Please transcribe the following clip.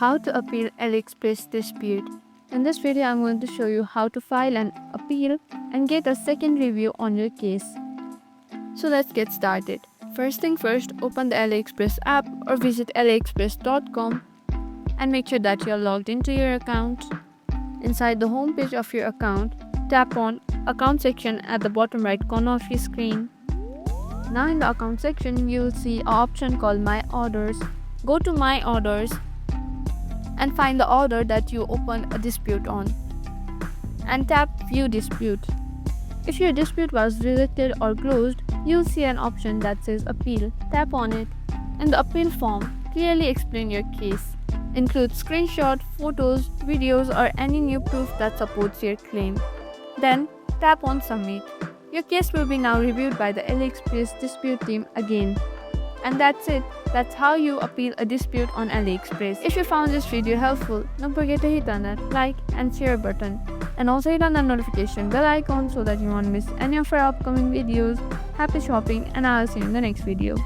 how to appeal AliExpress dispute. In this video, I'm going to show you how to file an appeal and get a second review on your case. So let's get started. First thing first, open the AliExpress app or visit aliexpress.com and make sure that you're logged into your account. Inside the home page of your account, tap on Account section at the bottom right corner of your screen. Now in the account section, you will see an option called My Orders. Go to My Orders and find the order that you opened a dispute on and tap View Dispute. If your dispute was rejected or closed, you'll see an option that says Appeal. Tap on it. In the appeal form, clearly explain your case. Include screenshots, photos, videos, or any new proof that supports your claim. Then tap on Submit. Your case will be now reviewed by the AliExpress dispute team again. And that's it. That's how you appeal a dispute on AliExpress. If you found this video helpful, don't forget to hit on that like and share button. And also hit on the notification bell icon so that you won't miss any of our upcoming videos. Happy shopping, and I'll see you in the next video.